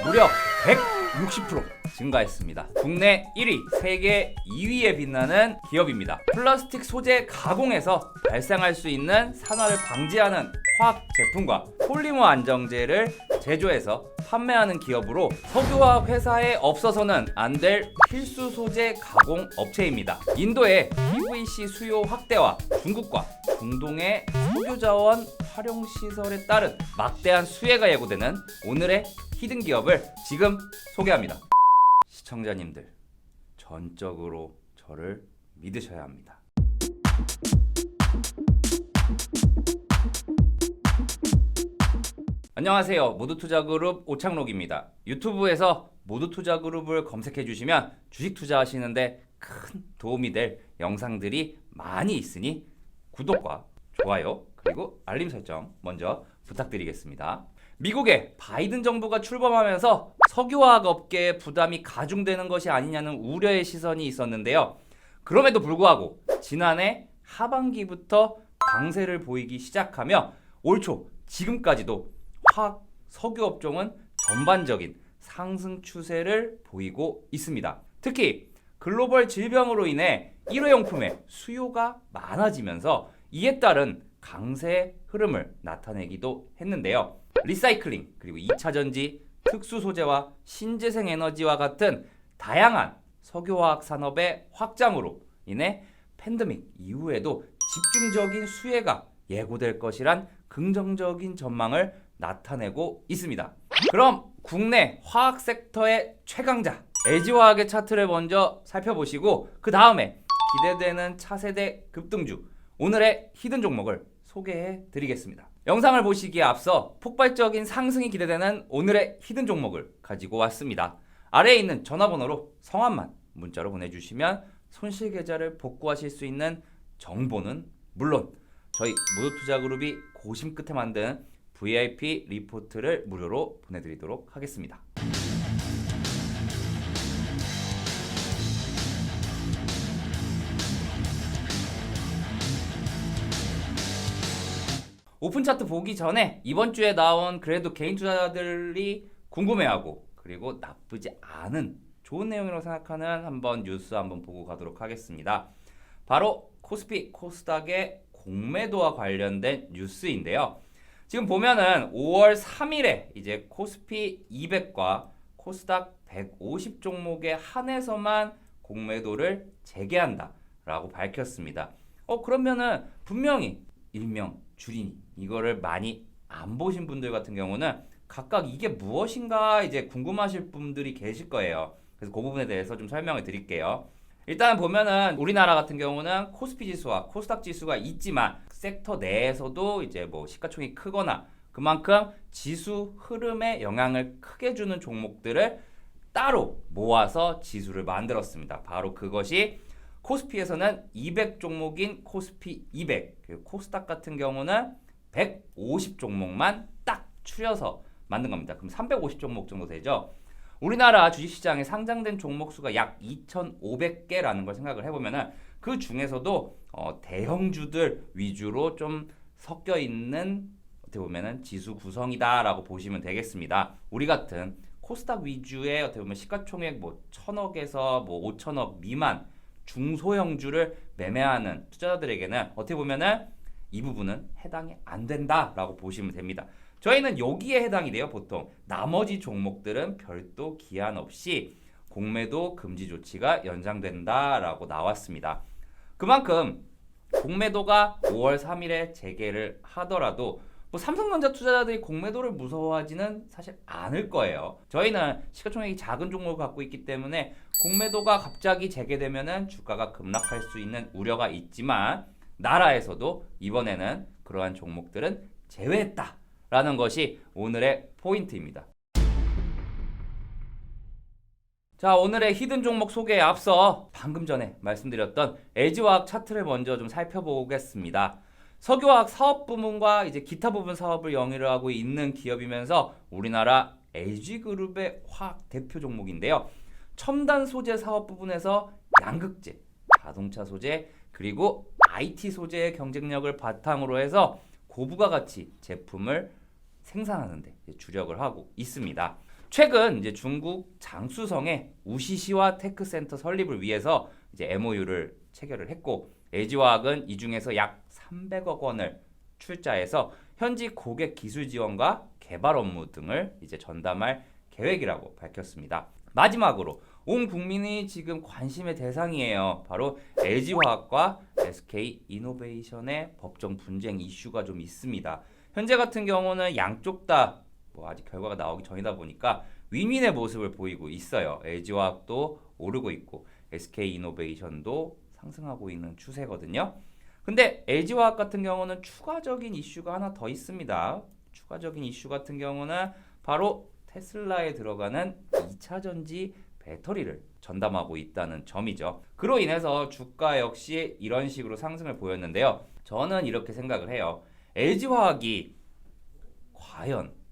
무려 160% 증가했습니다. 국내 1위, 세계 2위에 빛나는 기업입니다. 플라스틱 소재 가공에서 발생할 수 있는 산화를 방지하는 화학 제품과 폴리머 안정제를 제조해서 판매하는 기업으로 석유화학 회사에 없어서는 안 될 필수 소재 가공 업체입니다. 인도의 PVC 수요 확대와 중국과 중동의 석유 자원 활용 시설에 따른 막대한 수혜가 예고되는 오늘의 히든 기업을 지금 소개합니다. 시청자님들, 전적으로 저를 믿으셔야 합니다. 안녕하세요. 모두투자그룹 오창록입니다. 유튜브에서 모두투자그룹을 검색해 주시면 주식 투자하시는데 큰 도움이 될 영상들이 많이 있으니 구독과 좋아요 그리고 알림 설정 먼저 부탁드리겠습니다. 미국의 바이든 정부가 출범하면서 석유화학 업계에 부담이 가중되는 것이 아니냐는 우려의 시선이 있었는데요. 그럼에도 불구하고 지난해 하반기부터 강세를 보이기 시작하며 올 초 지금까지도 화학 석유 업종은 전반적인 상승 추세를 보이고 있습니다. 특히 글로벌 질병으로 인해 일회용품의 수요가 많아지면서 이에 따른 강세 흐름을 나타내기도 했는데요. 리사이클링, 그리고 2차 전지, 특수 소재와 신재생 에너지와 같은 다양한 석유화학 산업의 확장으로 인해 팬데믹 이후에도 집중적인 수혜가 예고될 것이란 긍정적인 전망을 나타내고 있습니다. 그럼 국내 화학 섹터의 최강자 LG화학의 차트를 먼저 살펴보시고 그 다음에 기대되는 차세대 급등주 오늘의 히든 종목을 소개해 드리겠습니다. 영상을 보시기에 앞서 폭발적인 상승이 기대되는 오늘의 히든 종목을 가지고 왔습니다. 아래에 있는 전화번호로 성함만 문자로 보내주시면 손실 계좌를 복구하실 수 있는 정보는 물론 저희 모두투자그룹이 고심 끝에 만든 VIP 리포트를 무료로 보내드리도록 하겠습니다. 오픈 차트 보기 전에 이번 주에 나온 그래도 개인 투자자들이 궁금해하고 그리고 나쁘지 않은 좋은 내용이라고 생각하는 한번 뉴스 한번 보고 가도록 하겠습니다. 바로 코스피 코스닥의 공매도와 관련된 뉴스인데요. 지금 보면은 5월 3일에 이제 코스피 200과 코스닥 150 종목에 한해서만 공매도를 재개한다라고 밝혔습니다. 그러면은 분명히 일명 줄이니 이거를 많이 안 보신 분들 같은 경우는 각각 이게 무엇인가 이제 궁금하실 분들이 계실 거예요. 그래서 그 부분에 대해서 좀 설명을 드릴게요. 일단 보면은 우리나라 같은 경우는 코스피 지수와 코스닥 지수가 있지만 섹터 내에서도 이제 뭐 시가총이 크거나 그만큼 지수 흐름에 영향을 크게 주는 종목들을 따로 모아서 지수를 만들었습니다. 바로 그것이 코스피에서는 200 종목인 코스피 200, 그리고 코스닥 같은 경우는 150 종목만 딱 추려서 만든 겁니다. 그럼 350 종목 정도 되죠. 우리나라 주식시장에 상장된 종목 수가 약 2,500개라는 걸 생각을 해보면은 그 중에서도 대형주들 위주로 좀 섞여 있는 어떻게 보면은 지수 구성이다라고 보시면 되겠습니다. 우리 같은 코스닥 위주의 어떻게 보면 시가총액 뭐 1,000억에서 뭐 5,000억 미만 중소형주를 매매하는 투자자들에게는 어떻게 보면은 이 부분은 해당이 안 된다라고 보시면 됩니다. 저희는 여기에 해당이 돼요. 보통 나머지 종목들은 별도 기한 없이 공매도 금지 조치가 연장된다라고 나왔습니다. 그만큼 공매도가 5월 3일에 재개를 하더라도 뭐 삼성전자 투자자들이 공매도를 무서워하지는 사실 않을 거예요. 저희는 시가총액이 작은 종목을 갖고 있기 때문에 공매도가 갑자기 재개되면은 주가가 급락할 수 있는 우려가 있지만 나라에서도 이번에는 그러한 종목들은 제외했다라는 것이 오늘의 포인트입니다. 자, 오늘의 히든 종목 소개에 앞서 방금 전에 말씀드렸던 LG화학 차트를 먼저 좀 살펴보겠습니다. 석유화학 사업 부문과 이제 기타 부분 사업을 영위를 하고 있는 기업이면서 우리나라 LG그룹의 화학 대표 종목인데요. 첨단 소재 사업 부분에서 양극재, 자동차 소재, 그리고 IT 소재의 경쟁력을 바탕으로 해서 고부가 가치 제품을 생산하는 데 주력을 하고 있습니다. 최근 이제 중국 장쑤성에 우시시와 테크센터 설립을 위해서 이제 MOU를 체결을 했고 LG화학은 이 중에서 약 300억 원을 출자해서 현지 고객 기술 지원과 개발 업무 등을 이제 전담할 계획이라고 밝혔습니다. 마지막으로 온 국민이 지금 관심의 대상이에요. 바로 LG화학과 SK이노베이션의 법정 분쟁 이슈가 좀 있습니다. 현재 같은 경우는 양쪽 다 아직 결과가 나오기 전이다 보니까 윈윈의 모습을 보이고 있어요. LG화학도 오르고 있고 SK이노베이션도 상승하고 있는 추세거든요. 근데 LG화학 같은 경우는 추가적인 이슈가 하나 더 있습니다. 추가적인 이슈 같은 경우는 바로 테슬라에 들어가는 2차 전지 배터리를 전담하고 있다는 점이죠. 그로 인해서 주가 역시 이런 식으로 상승을 보였는데요. 저는 이렇게 생각을 해요. LG화학이 과연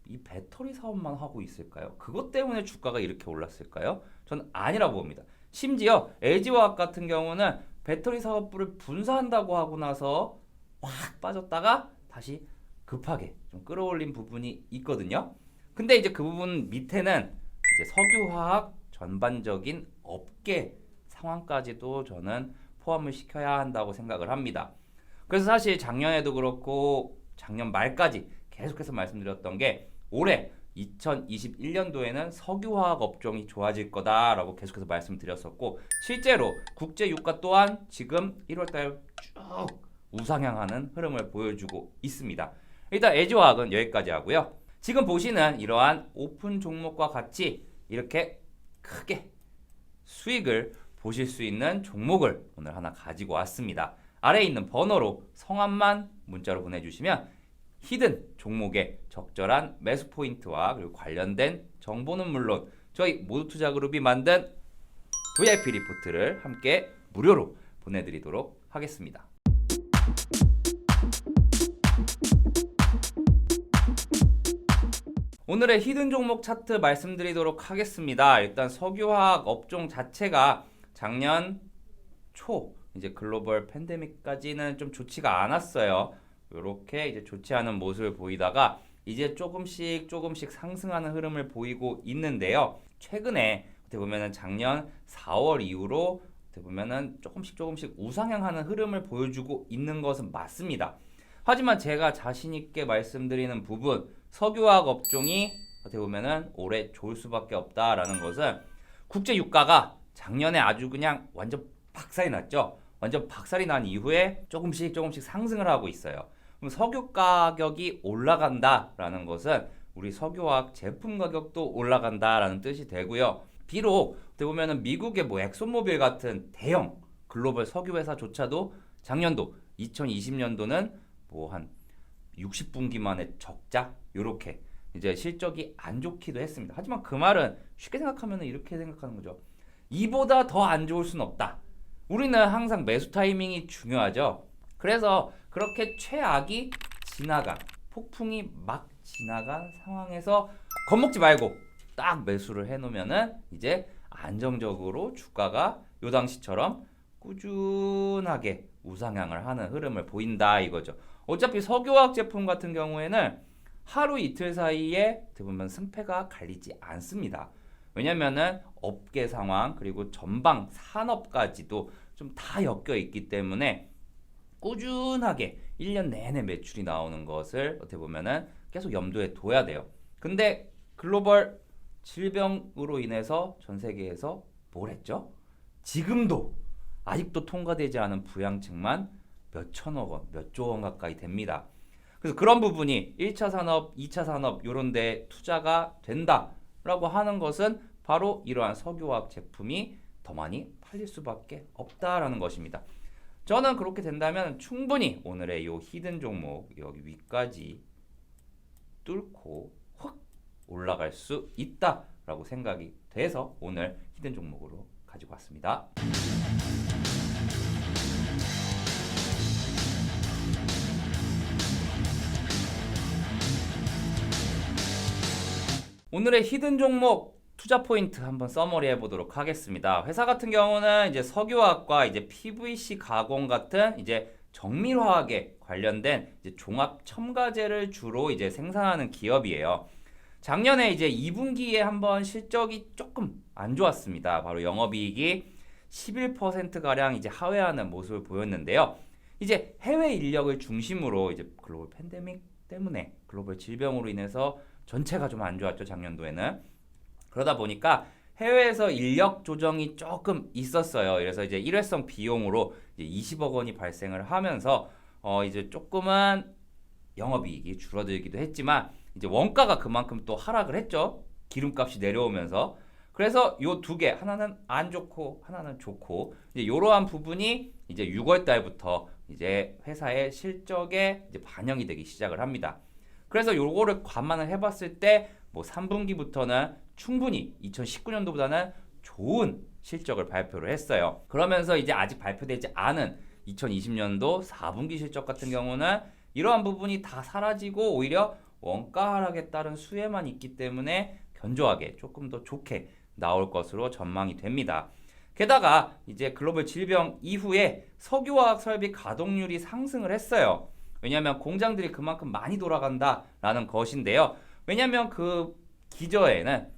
이 배터리 사업만 하고 있을까요? 그것 때문에 주가가 이렇게 올랐을까요? 저는 아니라고 봅니다. 심지어 LG화학 같은 경우는 배터리 사업부를 분사한다고 하고 나서 확 빠졌다가 다시 급하게 좀 끌어올린 부분이 있거든요. 근데 이제 그 부분 밑에는 이제 석유화학 전반적인 업계 상황까지도 저는 포함을 시켜야 한다고 생각을 합니다. 그래서 사실 작년에도 그렇고 작년 말까지 계속해서 말씀드렸던 게 올해 2021년도에는 석유화학 업종이 좋아질 거다라고 계속해서 말씀드렸었고 실제로 국제 유가 또한 지금 1월달 쭉 우상향하는 흐름을 보여주고 있습니다. 일단 LG화학은 여기까지 하고요. 지금 보시는 이러한 오픈 종목과 같이 이렇게 크게 수익을 보실 수 있는 종목을 오늘 하나 가지고 왔습니다. 아래에 있는 번호로 성함만 문자로 보내주시면 히든 종목의 적절한 매수 포인트와 그리고 관련된 정보는 물론 저희 모두투자그룹이 만든 VIP 리포트를 함께 무료로 보내드리도록 하겠습니다. 오늘의 히든 종목 차트 말씀드리도록 하겠습니다. 일단 석유화학 업종 자체가 작년 초 이제 글로벌 팬데믹까지는 좀 좋지가 않았어요. 이렇게 이제 좋지 않은 모습을 보이다가 이제 조금씩 상승하는 흐름을 보이고 있는데요. 최근에 어떻게 보면은 작년 4월 이후로 어떻게 보면은 조금씩 우상향하는 흐름을 보여주고 있는 것은 맞습니다. 하지만 제가 자신 있게 말씀드리는 부분, 석유화학 업종이 어떻게 보면은 올해 좋을 수밖에 없다라는 것은 국제 유가가 작년에 아주 그냥 완전 박살이 났죠. 완전 박살이 난 이후에 조금씩 상승을 하고 있어요. 그럼 석유 가격이 올라간다라는 것은 우리 석유화학 제품 가격도 올라간다라는 뜻이 되고요. 비록 어떻게 보면은 미국의 엑소모빌 같은 대형 글로벌 석유 회사조차도 작년도 2020년도는 한 60분기 만에 적자 요렇게 이제 실적이 안 좋기도 했습니다. 하지만 그 말은 쉽게 생각하면 이렇게 생각하는 거죠. 이보다 더 안 좋을 수는 없다. 우리는 항상 매수 타이밍이 중요하죠. 그래서 그렇게 최악이 지나간 폭풍이 막 지나간 상황에서 겁먹지 말고 딱 매수를 해놓으면은 이제 안정적으로 주가가 요 당시처럼 꾸준하게 우상향을 하는 흐름을 보인다 이거죠. 어차피 석유화학 제품 같은 경우에는 하루 이틀 사이에 보면 승패가 갈리지 않습니다. 왜냐면은 업계 상황 그리고 전방 산업까지도 좀 다 엮여 있기 때문에 꾸준하게 1년 내내 매출이 나오는 것을 어떻게 보면은 계속 염두에 둬야 돼요. 근데 글로벌 질병으로 인해서 전 세계에서 뭘 했죠? 지금도 아직도 통과되지 않은 부양책만 몇 천억 원, 몇 조 원 가까이 됩니다. 그래서 그런 부분이 1차 산업, 2차 산업 이런 데 투자가 된다라고 하는 것은 바로 이러한 석유화학 제품이 더 많이 팔릴 수밖에 없다라는 것입니다. 저는 그렇게 된다면 충분히 오늘의 이 히든 종목 여기 위까지 뚫고 확 올라갈 수 있다라고 생각이 돼서 오늘 히든 종목으로 가지고 왔습니다. 오늘의 히든 종목 투자 포인트 한번 서머리 해보도록 하겠습니다. 회사 같은 경우는 이제 석유화학과 이제 PVC 가공 같은 이제 정밀화학에 관련된 이제 종합 첨가제를 주로 이제 생산하는 기업이에요. 작년에 이제 2분기에 한번 실적이 조금 안 좋았습니다. 바로 영업이익이 11%가량 이제 하회하는 모습을 보였는데요. 이제 해외 인력을 중심으로 이제 글로벌 팬데믹 때문에 글로벌 질병으로 인해서 전체가 좀 안 좋았죠, 작년도에는. 그러다 보니까 해외에서 인력 조정이 조금 있었어요. 그래서 이제 일회성 비용으로 이제 20억 원이 발생을 하면서 이제 조금은 영업이익이 줄어들기도 했지만 이제 원가가 그만큼 또 하락을 했죠. 기름값이 내려오면서. 그래서 요 두 개, 하나는 안 좋고 하나는 좋고 이제 이러한 부분이 이제 6월 달부터 이제 회사의 실적에 이제 반영이 되기 시작을 합니다. 그래서 요거를 감안을 해봤을 때 뭐 3분기부터는 충분히 2019년도보다는 좋은 실적을 발표를 했어요. 그러면서 이제 아직 발표되지 않은 2020년도 4분기 실적 같은 경우는 이러한 부분이 다 사라지고 오히려 원가 하락에 따른 수혜만 있기 때문에 견조하게 조금 더 좋게 나올 것으로 전망이 됩니다. 게다가 이제 글로벌 질병 이후에 석유화학 설비 가동률이 상승을 했어요. 왜냐하면 공장들이 그만큼 많이 돌아간다라는 것인데요. 왜냐하면 그 기저에는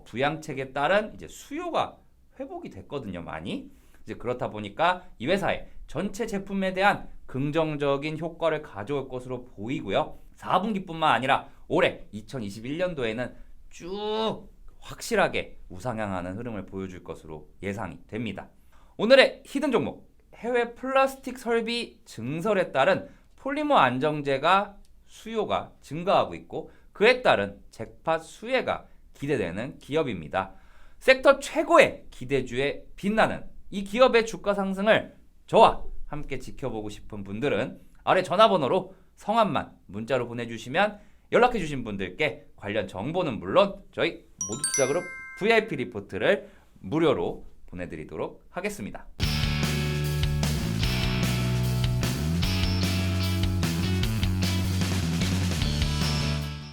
부양책에 따른 이제 수요가 회복이 됐거든요, 많이. 이제 그렇다 보니까 이 회사의 전체 제품에 대한 긍정적인 효과를 가져올 것으로 보이고요. 4분기뿐만 아니라 올해 2021년도에는 쭉 확실하게 우상향하는 흐름을 보여줄 것으로 예상이 됩니다. 오늘의 히든 종목, 해외 플라스틱 설비 증설에 따른 폴리머 안정제가 수요가 증가하고 있고 그에 따른 잭팟 수혜가 기대되는 기업입니다. 섹터 최고의 기대주에 빛나는 이 기업의 주가 상승을 저와 함께 지켜보고 싶은 분들은 아래 전화번호로 성함만 문자로 보내주시면 연락해주신 분들께 관련 정보는 물론 저희 모두투자그룹 VIP 리포트를 무료로 보내드리도록 하겠습니다.